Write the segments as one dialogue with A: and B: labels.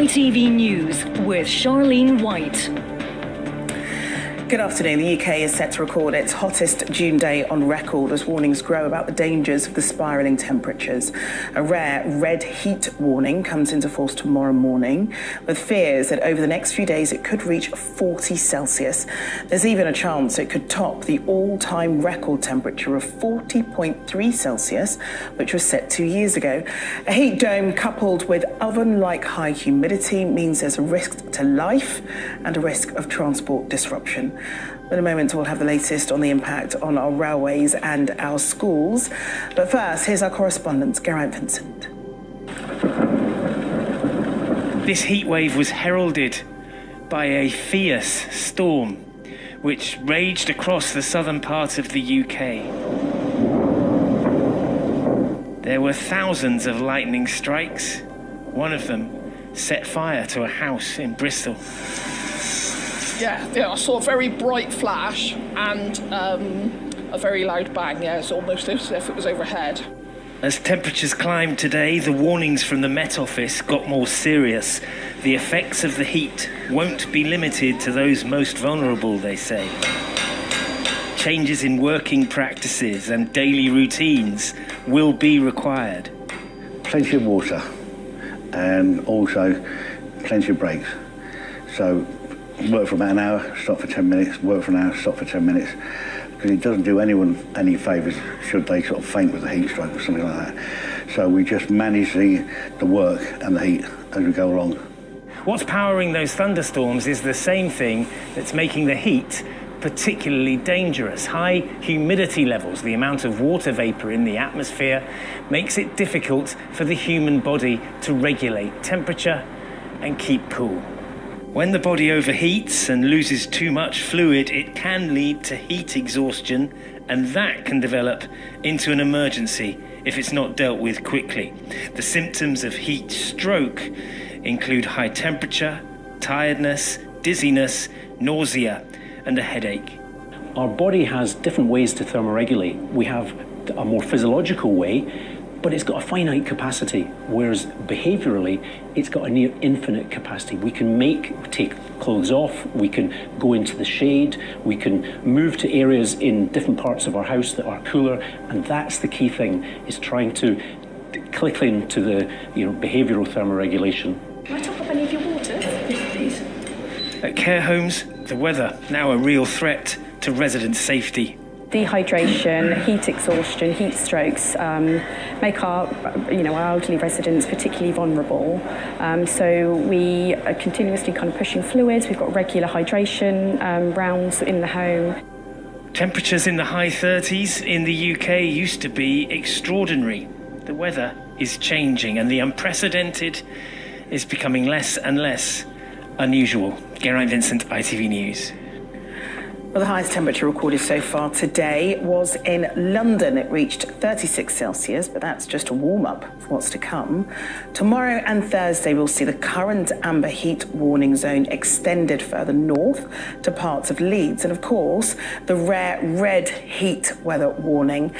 A: ITV News with Charlene White.
B: Good afternoon. The UK is set to record its hottest June day on record as warnings grow about the dangers of the spiralling temperatures. A rare red heat warning comes into force tomorrow morning, with fears that over the next few days it could reach 40 Celsius. There's even a chance it could top the all-time record temperature of 40.3 Celsius, which was set 2 years ago. A heat dome coupled with oven-like high humidity means there's a risk to life and a risk of transport disruption. In a moment, we'll have the latest on the impact on our railways and our schools. But first, here's our correspondent, Geraint Vincent.
C: This heatwave was heralded by a fierce storm, which raged across the southern part of the UK. There were thousands of lightning strikes. One of them set fire to a house in Bristol.
D: Yeah, I saw a very bright flash and a very loud bang. Yeah, it's almost as if it was overhead.
C: As temperatures climbed today, the warnings from the Met Office got more serious. The effects of the heat won't be limited to those most vulnerable, they say. Changes in working practices and daily routines will be required.
E: Plenty of water and also plenty of breaks. So work for about an hour, stop for 10 minutes, work for an hour, stop for 10 minutes. Because it doesn't do anyone any favours should they sort of faint with a heat stroke or something like that. So we just manage the work and the heat as we go along.
C: What's powering those thunderstorms is the same thing that's making the heat particularly dangerous. High humidity levels, the amount of water vapour in the atmosphere, makes it difficult for the human body to regulate temperature and keep cool. When the body overheats and loses too much fluid, it can lead to heat exhaustion, and that can develop into an emergency if it's not dealt with quickly. The symptoms of heat stroke include high temperature, tiredness, dizziness, nausea, and a headache.
F: Our body has different ways to thermoregulate. We have a more physiological way, but it's got a finite capacity, whereas behaviourally, it's got a near infinite capacity. We can take clothes off, we can go into the shade, we can move to areas in different parts of our house that are cooler, and that's the key thing, is trying to click into the behavioural thermoregulation.
G: Can I top up any of your water? Yes, please.
C: At care homes, the weather now a real threat to resident safety.
H: Dehydration, heat exhaustion, heat strokes make our elderly residents particularly vulnerable. So we are continuously kind of pushing fluids. We've got regular hydration rounds in the home.
C: Temperatures in the high 30s in the UK used to be extraordinary. The weather is changing and the unprecedented is becoming less and less unusual. Geraint Vincent, ITV News.
B: Well, the highest temperature recorded so far today was in London. It reached 36 Celsius, but that's just a warm-up for what's to come. Tomorrow and Thursday, we'll see the current amber heat warning zone extended further north to parts of Leeds. And of course, the rare red heat weather warning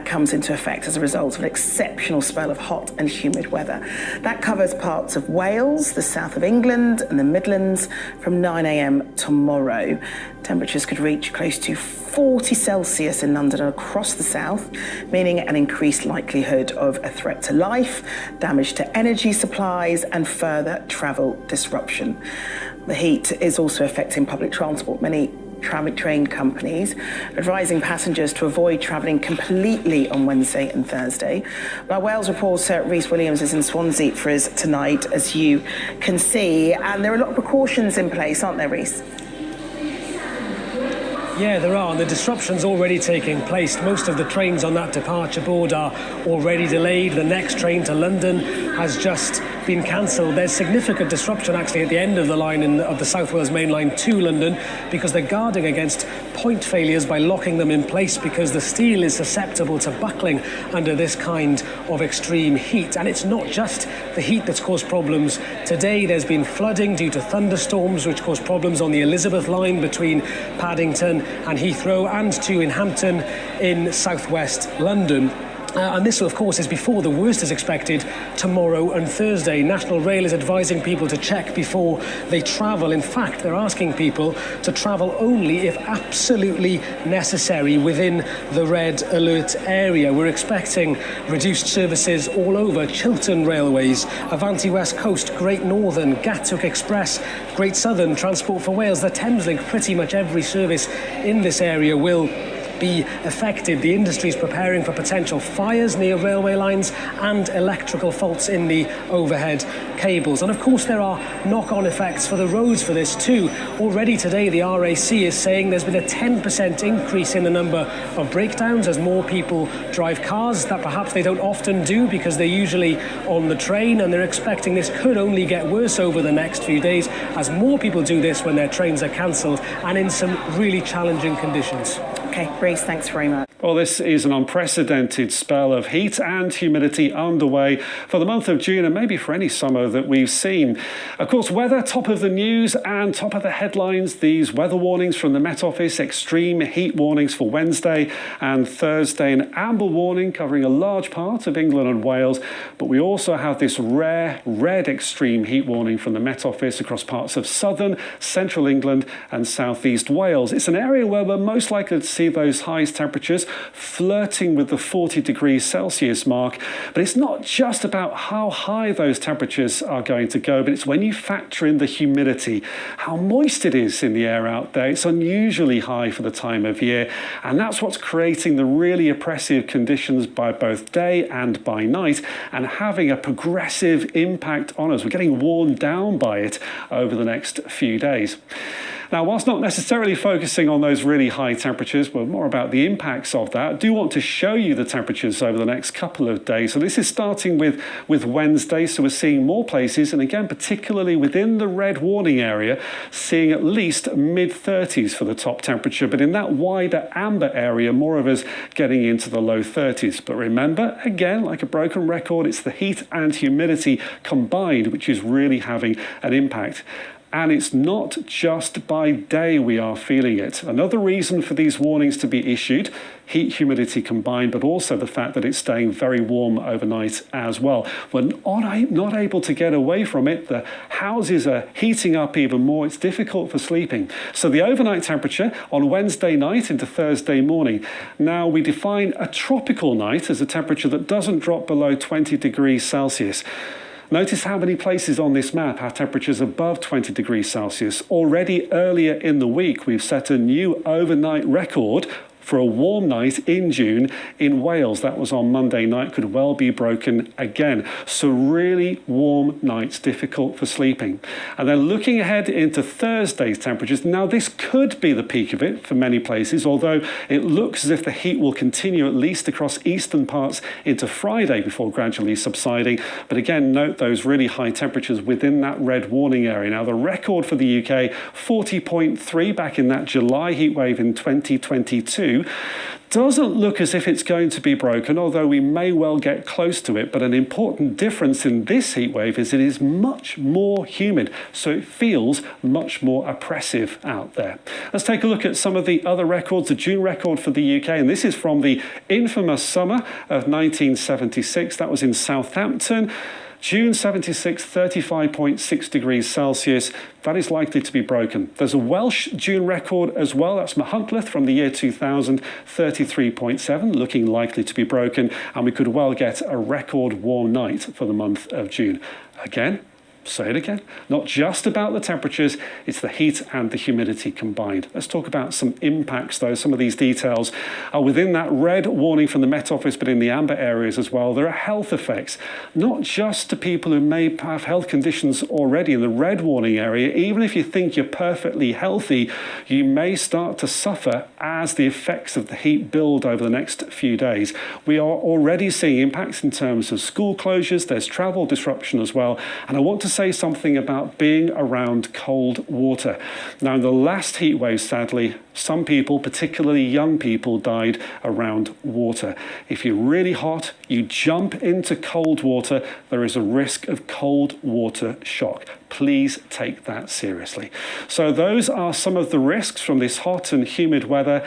B: comes into effect as a result of an exceptional spell of hot and humid weather. That covers parts of Wales, the south of England and the Midlands from 9 a.m. tomorrow. Temperatures could reach close to 40 Celsius in London and across the south, meaning an increased likelihood of a threat to life, damage to energy supplies and further travel disruption. The heat is also affecting public transport. Many train companies advising passengers to avoid travelling completely on Wednesday and Thursday. Our Wales reporter Rhys Williams is in Swansea for us tonight, as you can see, and there are a lot of precautions in place, aren't there, Rhys?
I: Yeah, there are. The disruption's already taking place. Most of the trains on that departure board are already delayed. The next train to London has just been cancelled. There's significant disruption actually at the end of the line of the South Wales Main Line to London, because they're guarding against point failures by locking them in place, because the steel is susceptible to buckling under this kind of extreme heat. And it's not just the heat that's caused problems today. There's been flooding due to thunderstorms, which caused problems on the Elizabeth line between Paddington and Heathrow, and too in Hampton in southwest London. And this, of course, is before the worst is expected tomorrow and Thursday. National Rail is advising people to check before they travel. In fact, they're asking people to travel only if absolutely necessary within the red alert area. We're expecting reduced services all over. Chiltern Railways, Avanti West Coast, Great Northern, Gatwick Express, Great Southern, Transport for Wales, the Thameslink. Pretty much every service in this area will be affected. The industry is preparing for potential fires near railway lines and electrical faults in the overhead cables. And of course there are knock-on effects for the roads for this too. Already today the RAC is saying there's been a 10% increase in the number of breakdowns as more people drive cars that perhaps they don't often do because they're usually on the train, and they're expecting this could only get worse over the next few days as more people do this when their trains are cancelled and in some really challenging conditions.
B: Okay, Reece, thanks very much.
J: Well, this is an unprecedented spell of heat and humidity underway for the month of June and maybe for any summer that we've seen. Of course, weather top of the news and top of the headlines. These weather warnings from the Met Office, extreme heat warnings for Wednesday and Thursday, an amber warning covering a large part of England and Wales. But we also have this rare red extreme heat warning from the Met Office across parts of southern, central England and southeast Wales. It's an area where we're most likely to see those highest temperatures flirting with the 40 degrees Celsius mark. But it's not just about how high those temperatures are going to go, but it's when you factor in the humidity, how moist it is in the air out there. It's unusually high for the time of year, and that's what's creating the really oppressive conditions by both day and by night, and having a progressive impact on us. We're getting worn down by it over the next few days. Now, whilst not necessarily focusing on those really high temperatures, but more about the impacts of that, I do want to show you the temperatures over the next couple of days. So this is starting with Wednesday, so we're seeing more places, and again, particularly within the red warning area, seeing at least mid-30s for the top temperature, but in that wider amber area, more of us getting into the low 30s. But remember, again, like a broken record, it's the heat and humidity combined which is really having an impact. And it's not just by day we are feeling it. Another reason for these warnings to be issued, heat, humidity combined, but also the fact that it's staying very warm overnight as well. We're not able to get away from it. The houses are heating up even more. It's difficult for sleeping. So the overnight temperature on Wednesday night into Thursday morning. Now we define a tropical night as a temperature that doesn't drop below 20 degrees Celsius. Notice how many places on this map have temperatures above 20 degrees Celsius. Already earlier in the week, we've set a new overnight record for a warm night in June in Wales. That was on Monday night, could well be broken again. So really warm nights, difficult for sleeping. And then looking ahead into Thursday's temperatures, now this could be the peak of it for many places, although it looks as if the heat will continue at least across eastern parts into Friday before gradually subsiding. But again, note those really high temperatures within that red warning area. Now the record for the UK, 40.3 back in that July heatwave in 2022. Doesn't look as if it's going to be broken, although we may well get close to it. But an important difference in this heatwave is it is much more humid, so it feels much more oppressive out there. Let's take a look at some of the other records. The June record for the UK, and this is from the infamous summer of 1976. That was in Southampton. June 76, 35.6 degrees Celsius. That is likely to be broken. There's a Welsh June record as well. That's Machynlleth from the year 2000, 33.7, looking likely to be broken. And we could well get a record warm night for the month of June. Again, say it again, not just about the temperatures, it's the heat and the humidity combined. Let's talk about some impacts though. Some of these details are within that red warning from the Met Office, but in the amber areas as well. There are health effects, not just to people who may have health conditions already in the red warning area. Even if you think you're perfectly healthy, you may start to suffer as the effects of the heat build over the next few days. We are already seeing impacts in terms of school closures. There's travel disruption as well. And I want to say something about being around cold water. Now, in the last heat wave, sadly, some people, particularly young people, died around water. If you're really hot, you jump into cold water, there is a risk of cold water shock. Please take that seriously. So those are some of the risks from this hot and humid weather.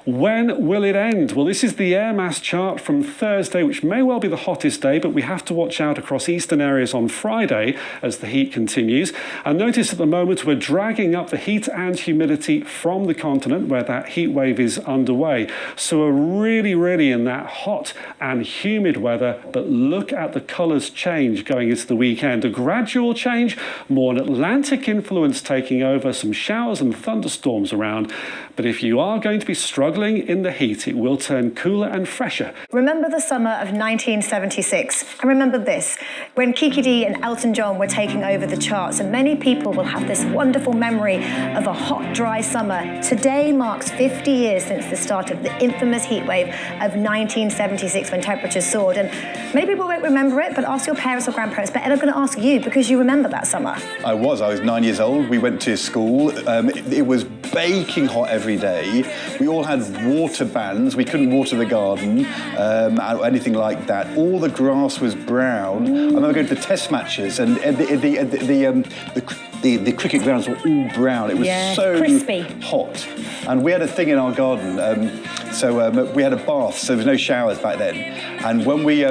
J: When will it end? Well, this is the air mass chart from Thursday, which may well be the hottest day, but we have to watch out across eastern areas on Friday as the heat continues. And notice at the moment we're dragging up the heat and humidity from the continent where that heat wave is underway. So we're really in that hot and humid weather, but look at the colours change going into the weekend. A gradual change, more an Atlantic influence taking over, some showers and thunderstorms around. But if you are going to be struggling in the heat, it will turn cooler and fresher.
K: Remember the summer of 1976? And remember this, when Kiki Dee and Elton John were taking over the charts, and many people will have this wonderful memory of a hot, dry summer. Today marks 50 years since the start of the infamous heatwave of 1976 when temperatures soared. And many people won't remember it, but ask your parents or grandparents. But Ed, I'm going to ask you because you remember that summer.
L: I was 9 years old. We went to school. It was baking hot every day. We all had water bans. We couldn't water the garden, anything like that. All the grass was brown. I remember going to the test matches and the cricket grounds were all brown. It was so
K: crispy.
L: Hot. And we had a thing in our garden. We had a bath, so there was no showers back then. And when we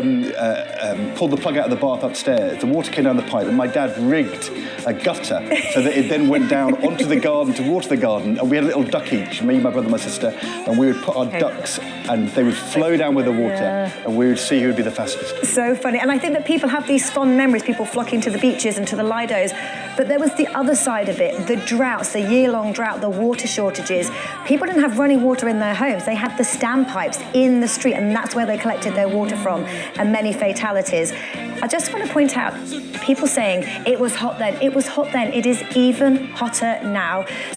L: pulled the plug out of the bath upstairs, the water came down the pipe, and my dad rigged a gutter so that it then went down onto the garden to water the garden. And we had a little duck each, me, my brother, my sister, and we would put our ducks, and they would flow down with the water, and we would see who would be the fastest.
K: So funny. And I think that people have these fond memories, people flocking to the beaches and to the Lidos. But there was the other side of it, the droughts, the year-long drought, the water shortages. People didn't have running water in their homes. They had the standpipes in the street, and that's where they collected their water from, and many fatalities. I just want to point out, people saying, it was hot then, it was hot then. It is even hotter now.